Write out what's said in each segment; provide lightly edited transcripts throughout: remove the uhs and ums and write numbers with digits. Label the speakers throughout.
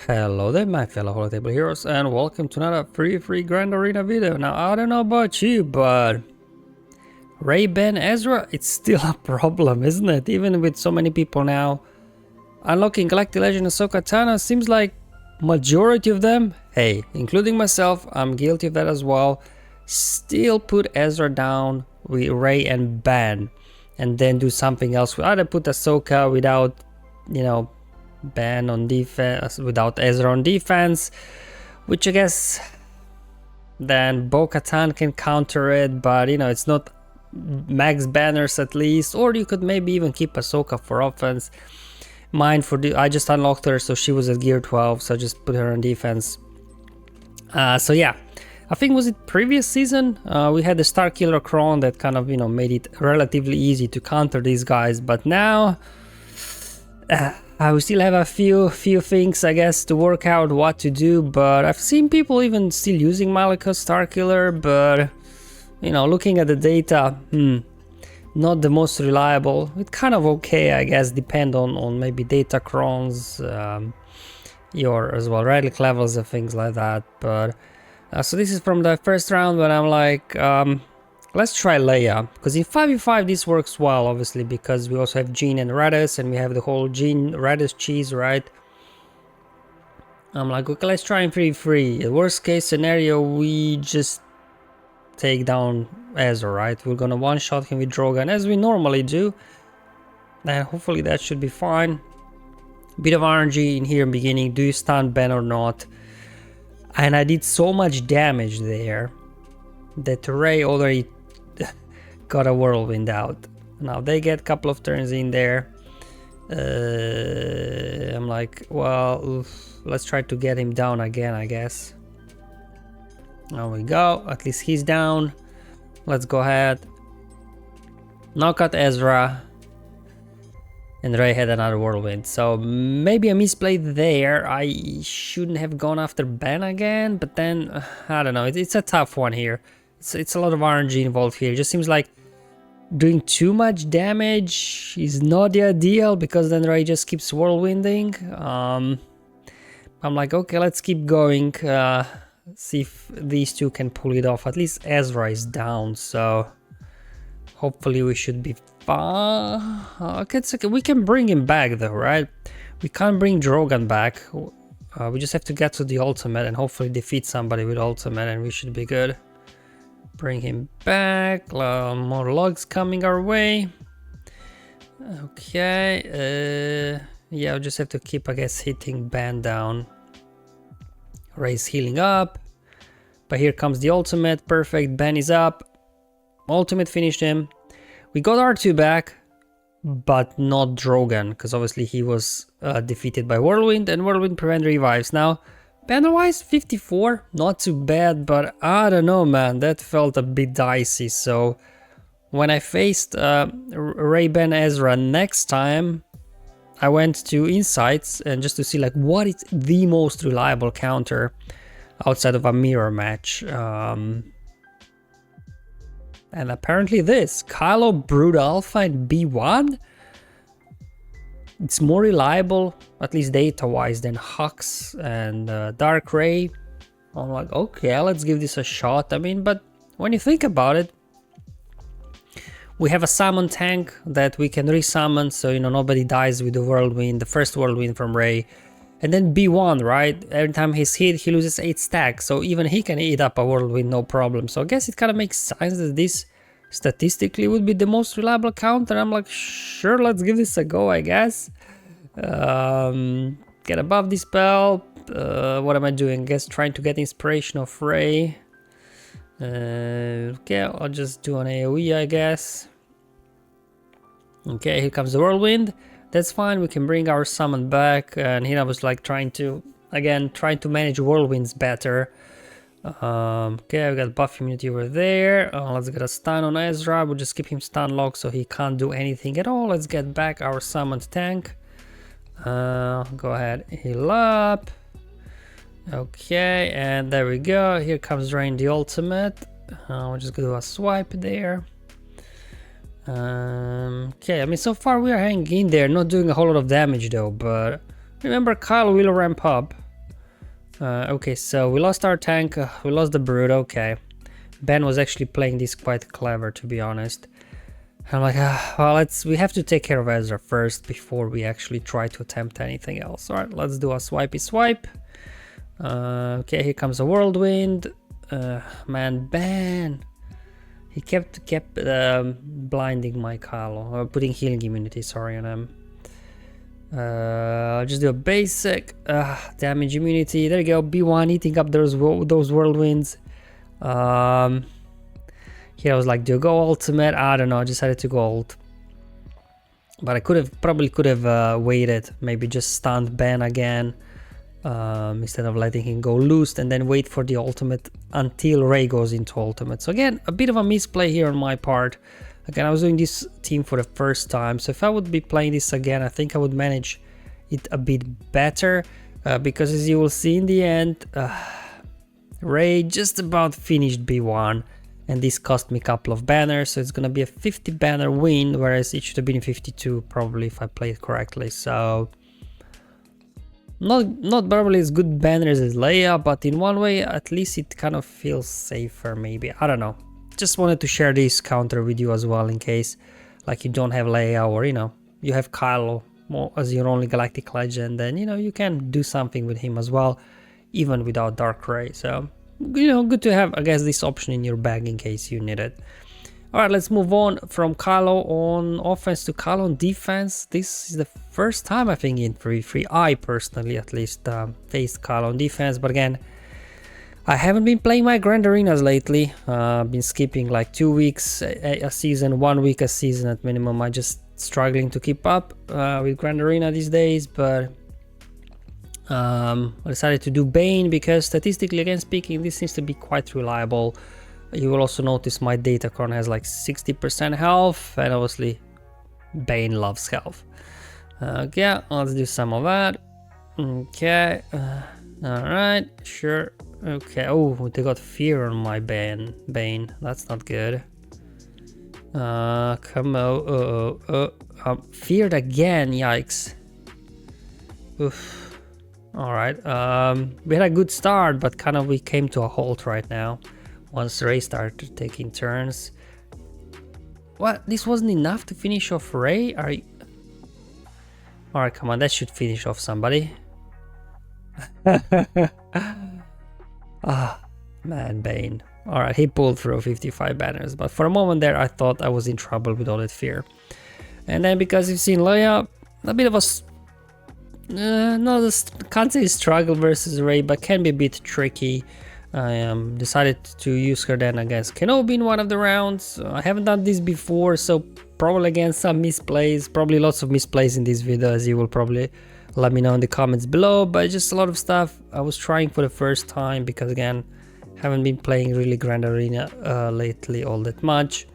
Speaker 1: Hello there my fellow Holotable heroes and welcome to another free Grand Arena video. Now I don't know about you, but Rey Ben Ezra, it's still a problem, isn't it? Even with so many people now unlocking Galactic Legend Ahsoka Tana, seems like majority of them, hey, including myself, I'm guilty of that as well, still put Ezra down with Rey and Ben and then do something else. Either put Ahsoka without, you know, Ben on defense, without Ezra on defense, which I guess then Bo-Katan can counter it, but you know, it's not max banners at least. Or you could maybe even keep Ahsoka for offense. Mine for the, I just unlocked her, so she was at gear 12, so I just put her on defense. So yeah, I think was it previous season we had the Star Killer Crown that kind of, you know, made it relatively easy to counter these guys, but now we still have a few things, I guess, to work out what to do. But I've seen people even still using Malika Starkiller, but you know, looking at the data, not the most reliable. It's kind of okay, I guess, depend on maybe data crons, your as well relic levels and things like that. But so this is from the first round when I'm like, let's try Leia, because in 5v5 this works well, obviously, because we also have Jean and Radis, and we have the whole Jean Radis cheese, right? I'm like, okay, let's try in 3v3. The worst case scenario, we just take down Ezra, right? We're gonna one-shot him with Drogon, as we normally do, and hopefully that should be fine. Bit of RNG in here in the beginning, do you stun Ben or not? And I did so much damage there that Rey already got a whirlwind out. Now they get a couple of turns in there. I'm like, well, let's try to get him down again, I guess. There we go, at least he's down. Let's go ahead, knock out Ezra, and Rey had another whirlwind. So maybe a misplayed there. I shouldn't have gone after Ben again, but then I don't know, it's a tough one here. It's a lot of RNG involved here. It just seems like doing too much damage is not the ideal, because then Rey just keeps whirlwinding. I'm like, okay, let's keep going, see if these two can pull it off. At least Ezra is down, so hopefully we should be fine. Okay, it's okay. We can bring him back though, right? We can't bring Drogon back. We just have to get to the ultimate and hopefully defeat somebody with ultimate, and we should be good. Bring him back. More logs coming our way. Okay. Yeah, I'll just have to keep, I guess, hitting Ben down. Rey's healing up. But here comes the ultimate. Perfect. Ben is up. Ultimate finished him. We got R2 back, but not Drogon, because obviously he was defeated by Whirlwind, and Whirlwind prevent revives. Now, banner-wise, 54, not too bad, but I don't know, man, that felt a bit dicey. So when I faced Rey Ben Ezra next time, I went to Insights and just to see like what is the most reliable counter outside of a mirror match. And apparently this, Kylo Brood Alpha and B1, it's more reliable, at least data-wise, than Hux and Dark Rey. I'm like, okay, let's give this a shot. I mean, but when you think about it, we have a summon tank that we can resummon, so, you know, nobody dies with the whirlwind, the first whirlwind from Rey. And then B1, right? Every time he's hit, he loses 8 stacks, so even he can eat up a whirlwind, no problem. So I guess it kind of makes sense that this statistically would be the most reliable counter. I'm like, sure, let's give this a go, I guess. Get above this spell. What am I doing? I guess trying to get inspiration of Rey. Okay, I'll just do an AoE, I guess. Okay, here comes the whirlwind. That's fine, we can bring our summon back. And here I was like trying to manage whirlwinds better. Okay, we got buff immunity over there. Let's get a stun on Ezra. We'll just keep him stun locked so he can't do anything at all. Let's get back our summoned tank. Go ahead, heal up. Okay, and there we go. Here comes Rain the ultimate. We'll just do a swipe there. Okay, I mean, so far we are hanging in there, not doing a whole lot of damage though, but remember, Kyle will ramp up. Okay, so we lost our tank, we lost the Brood, okay. Ben was actually playing this quite clever, to be honest. I'm like, well, we have to take care of Ezra first before we actually try to attempt anything else. Alright, let's do a swipey swipe. Okay, here comes a whirlwind. Man, Ben. He kept blinding my Kylo, or putting healing immunity, sorry, on him. I'll just do a basic damage immunity. There you go, B1 eating up those whirlwinds. Here I was like, do I go ultimate? I don't know, I decided to go ult. But I probably could have waited, maybe just stunned Ben again, instead of letting him go loose and then wait for the ultimate until Rey goes into ultimate. So again, a bit of a misplay here on my part. Again, I was doing this team for the first time, so if I would be playing this again, I think I would manage it a bit better, because as you will see in the end, Rey just about finished B1, and this cost me a couple of banners, so it's gonna be a 50 banner win, whereas it should have been 52 probably if I played correctly. So not probably as good banners as Leia, but in one way at least it kind of feels safer, maybe, I don't know. Just wanted to share this counter with you as well, in case like you don't have Leia, or you know, you have Kylo more as your only galactic legend, then you know you can do something with him as well, even without Dark Rey. So you know, good to have, I guess, this option in your bag in case you need it. Alright, let's move on from Kylo on offense to Kylo on defense. This is the first time I think in 3-3 I personally at least faced Kylo on defense, but again, I haven't been playing my Grand Arenas lately. I've been skipping like 2 weeks a season, 1 week a season at minimum. I'm just struggling to keep up with Grand Arena these days, but I decided to do Bane because statistically again speaking, this seems to be quite reliable. You will also notice my Datacron has like 60% health, and obviously Bane loves health. Yeah, let's do some of that. Okay, alright, sure. Okay, oh, they got fear on my Bane. That's not good. Come on, I'm feared again, yikes. Oof. Alright, we had a good start, but kind of we came to a halt right now. Once Rey started taking turns. What? This wasn't enough to finish off Rey? Are you... Alright, come on, that should finish off somebody. Ah, man, Bane. Alright, he pulled through 55 banners, but for a moment there I thought I was in trouble with all that fear. And then because you've seen Leia, a bit of a... can't say struggle versus Rey, but can be a bit tricky. I decided to use her then against Kenobi in one of the rounds. I haven't done this before, so probably again some misplays, probably lots of misplays in this video, as you will probably let me know in the comments below, but just a lot of stuff I was trying for the first time because again, haven't been playing really Grand Arena lately all that much.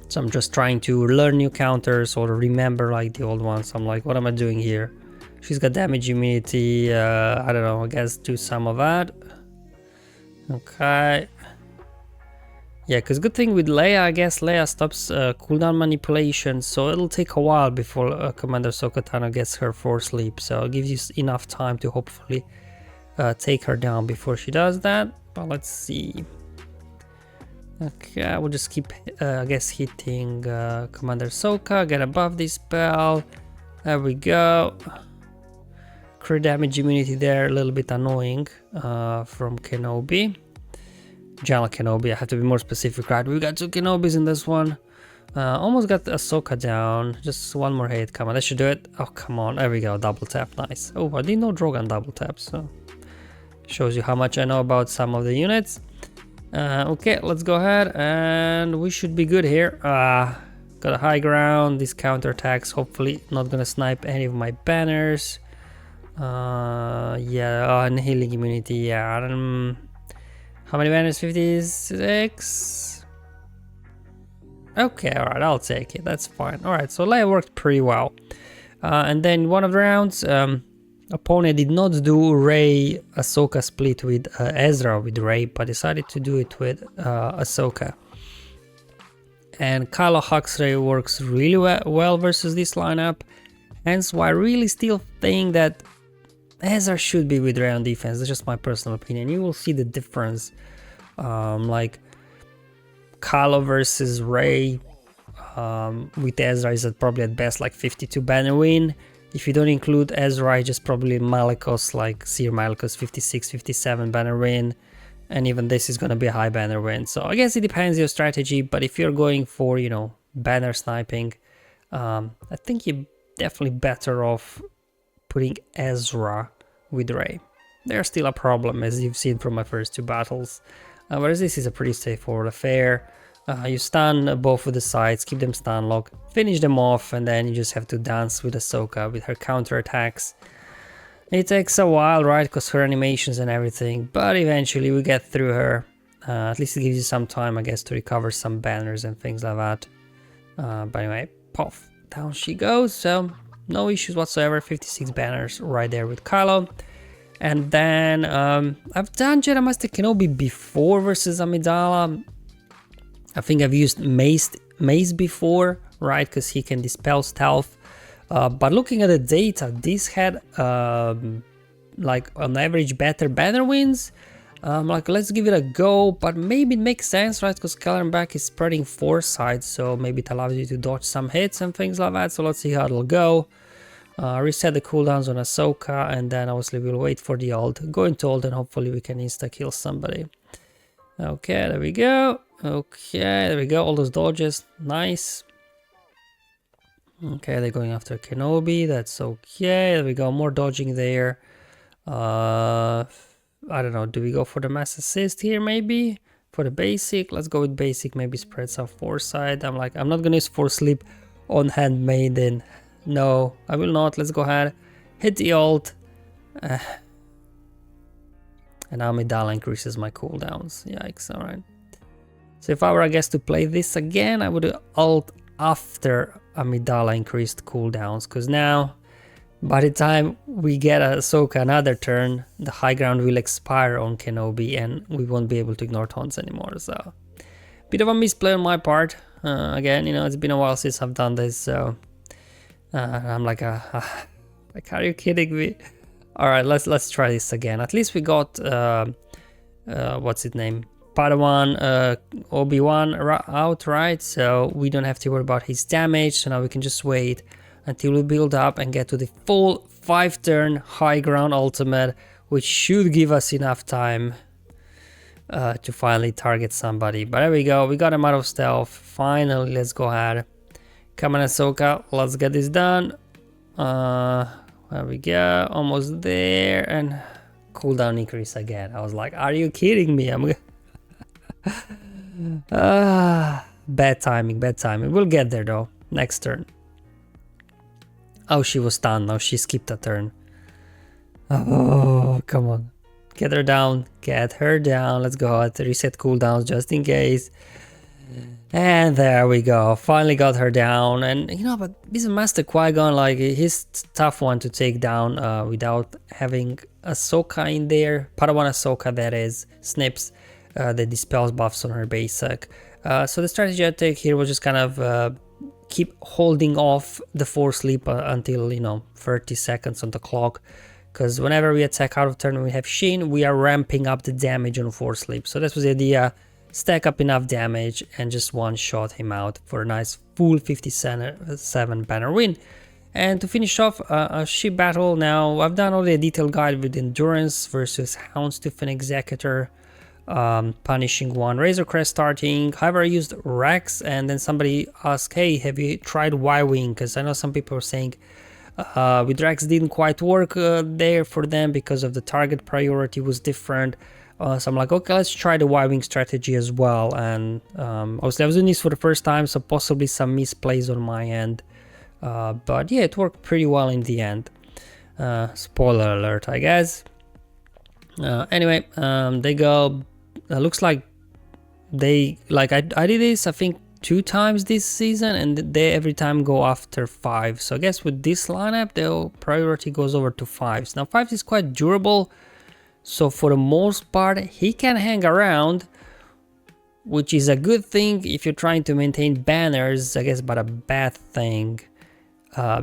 Speaker 1: So I'm just trying to learn new counters or remember like the old ones. I'm like, what am I doing here? She's got damage immunity, I don't know, I guess do some of that. Okay. Yeah, because good thing with Leia, I guess Leia stops cooldown manipulation, so it'll take a while before Commander Ahsoka Tano gets her Force Leap, so it gives you enough time to hopefully take her down before she does that. But let's see. Okay, I will just keep, I guess, hitting Commander Ahsoka, get above this spell. There we go. Crit damage immunity there, a little bit annoying from Kenobi. General Kenobi, I have to be more specific, right? We got 2 Kenobis in this one. Almost got Ahsoka down. Just one more hit, come on, that should do it. Oh, come on, there we go, double tap, nice. Oh, I didn't know Drogon double tap, so shows you how much I know about some of the units. Okay, let's go ahead and we should be good here. Got a high ground, these counterattacks, hopefully not gonna snipe any of my banners. Yeah, and healing immunity, yeah. How many banners? 56? Okay, alright, I'll take it, that's fine. Alright, so Leia worked pretty well. And then one of the rounds, opponent did not do Rey Ahsoka split with Ezra with Rey, but decided to do it with Ahsoka. And Kylo Hux Rey works really well versus this lineup. Hence why I really still think that Ezra should be with Rey on defense. That's just my personal opinion. You will see the difference. Like Kylo versus Rey with Ezra is probably at best like 52 banner win. If you don't include Ezra, just probably Malicos, like Seer Malicos 56, 57 banner win. And even this is going to be a high banner win. So I guess it depends your strategy. But if you're going for, you know, banner sniping, I think you're definitely better off putting Ezra with Rey. They're still a problem, as you've seen from my first two battles. Whereas this is a pretty straightforward affair. You stun both of the sides, keep them stun locked, finish them off, and then you just have to dance with Ahsoka with her counter attacks. It takes a while, right, because her animations and everything, but eventually we get through her. At least it gives you some time, I guess, to recover some banners and things like that. But anyway, poof, down she goes, so no issues whatsoever, 56 banners right there with Kylo. And then I've done Jedi Master Kenobi before versus Amidala. I think I've used Mace before, right, because he can dispel stealth. But looking at the data, this had like on average better banner wins. Like let's give it a go, but maybe it makes sense, right? Because Kellenbach is spreading 4 sides, so maybe it allows you to dodge some hits and things like that. So let's see how it'll go. Reset the cooldowns on Ahsoka, and then obviously we'll wait for the ult. Go into ult, and hopefully we can insta kill somebody. Okay, there we go. Okay, there we go. All those dodges, nice. Okay, they're going after Kenobi, that's okay. There we go, more dodging there. I don't know, do we go for the mass assist here maybe? For the basic, let's go with basic, maybe spread some foresight. I'm not gonna use Force Sleep on Handmaiden. No, I will not, let's go ahead. Hit the ult. And Amidala increases my cooldowns, yikes, alright. So if I were, I guess, to play this again, I would ult after Amidala increased cooldowns, because now by the time we get Ahsoka another turn, the high ground will expire on Kenobi and we won't be able to ignore taunts anymore. So bit of a misplay on my part. Again, you know, it's been a while since I've done this, so I'm like, like, are you kidding me? All right, let's try this again. At least we got what's his name, Padawan Obi-Wan out, right? So we don't have to worry about his damage. So now we can just wait until we build up and get to the full 5-turn high ground ultimate, which should give us enough time to finally target somebody. But there we go, we got him out of stealth. Finally, let's go ahead. Come on, Ahsoka, let's get this done. There we go, almost there, and cooldown increase again. I was like, are you kidding me? I'm bad timing, bad timing. We'll get there though, next turn. Oh, she was stunned, now she skipped a turn. Oh, come on. Get her down, get her down. Let's go ahead, reset cooldowns just in case. And there we go, finally got her down. And you know, but this Master Qui-Gon, like, he's tough one to take down without having Ahsoka in there. Padawan Ahsoka, that is, snips the dispels buffs on her basic. So the strategy I take here was just kind of keep holding off the Force Sleep until, you know, 30 seconds on the clock. Because whenever we attack out of turn and we have Shin, we are ramping up the damage on Force Sleep. So that was the idea. Stack up enough damage and just one-shot him out for a nice full 57 banner win. And to finish off a ship battle, now I've done already a detailed guide with Endurance versus Houndstooth and Executor, punishing one Razor Crest starting. However, I used Rex, and then somebody asked, hey, have you tried Ywing? Because I know some people are saying with Rex didn't quite work there for them because of the target priority was different. So I'm like, okay, let's try the Ywing strategy as well. And obviously I was doing this for the first time, so possibly some misplays on my end. But yeah, it worked pretty well in the end. Spoiler alert, I guess. Anyway, they go, looks like they, like I did this, I think 2 times this season, and they every time go after 5. So I guess with this lineup, the priority goes over to 5s. Now 5 is quite durable. So for the most part, he can hang around, which is a good thing if you're trying to maintain banners, I guess, but a bad thing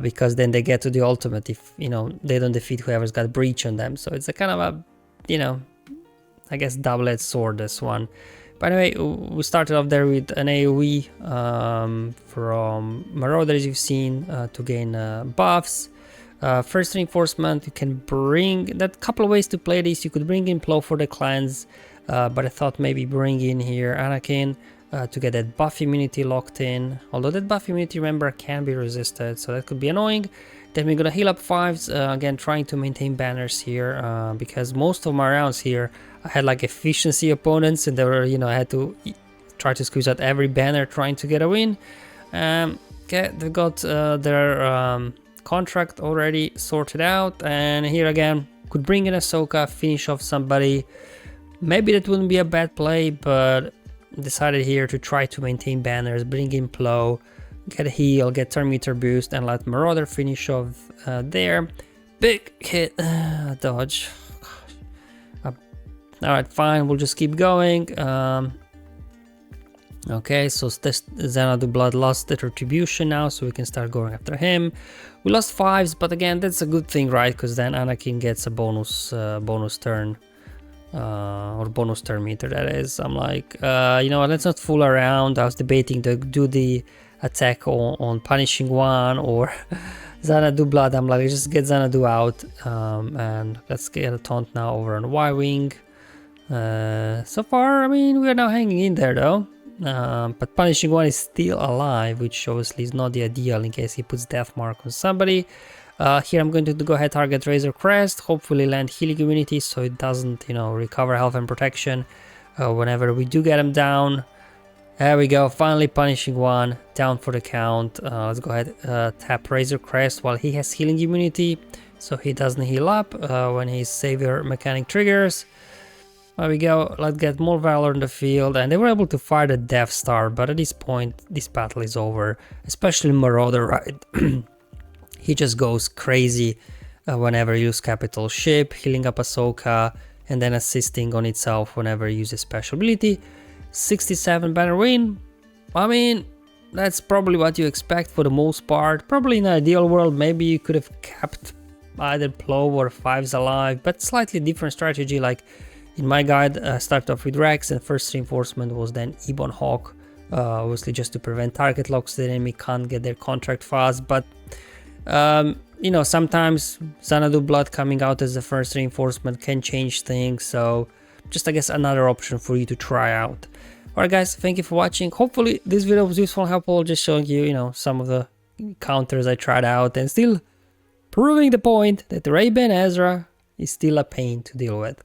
Speaker 1: because then they get to the ultimate if, you know, they don't defeat whoever's got breach on them. So it's a kind of a, you know, I guess double-edged sword, this one. By the way, we started off there with an AoE from Marauder, as you've seen, to gain buffs. First reinforcement, you can bring, that couple of ways to play this. You could bring in Plow for the clans, but I thought maybe bring in here Anakin to get that buff immunity locked in. Although that buff immunity, remember, can be resisted, so that could be annoying. Then we're gonna heal up 5s, again trying to maintain banners here, because most of my rounds here I had like efficiency opponents, and they were, you know, I had to try to squeeze out every banner trying to get a win. Okay, they got their contract already sorted out, and here again could bring in Ahsoka, finish off somebody. Maybe that wouldn't be a bad play, but decided here to try to maintain banners, bring in Plow, get a heal, get turn meter boost, and let Marauder finish off there. Big hit, dodge. Alright, fine, we'll just keep going. Okay, so this Xanadu Blood lost the retribution now, so we can start going after him. We lost 5s, but again, that's a good thing, right? Because then Anakin gets a bonus turn. Or bonus turn meter, that is. I'm like, you know what, let's not fool around. I was debating to do the attack on Punishing One or Xanadu Blood. I'm like, just get Xanadu out, and let's get a taunt now over on Ywing. So far, I mean, we are now hanging in there though. But Punishing One is still alive, which obviously is not the ideal in case he puts Death Mark on somebody. Here I'm going to go ahead, target Razor Crest, hopefully land healing immunity so it doesn't, you know, recover health and protection whenever we do get him down. There we go, finally Punishing One, down for the count. Let's go ahead, tap Razor Crest while he has healing immunity, so he doesn't heal up when his Savior mechanic triggers. There we go, let's get more Valor in the field, and they were able to fire the Death Star, but at this point, this battle is over, especially Marauder, right? He just goes crazy whenever you use Capital Ship, healing up Ahsoka, and then assisting on itself whenever you use a special ability. 67 banner win. I mean, that's probably what you expect for the most part. Probably in an ideal world, maybe you could have kept either Plow or 5s alive, but slightly different strategy. Like in my guide, start off with Rex, and first reinforcement was then Ebon Hawk, obviously just to prevent target locks, so the enemy can't get their contract fast. But you know, sometimes Xanadu Blood coming out as the first reinforcement can change things, so just I guess another option for you to try out. Alright guys, thank you for watching. Hopefully this video was useful and helpful, just showing you, you know, some of the counters I tried out, and still proving the point that Rey Ben Ezra is still a pain to deal with.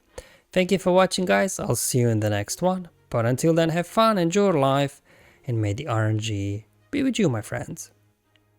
Speaker 1: Thank you for watching guys, I'll see you in the next one. But until then, have fun, enjoy your life, and may the RNG be with you, my friends.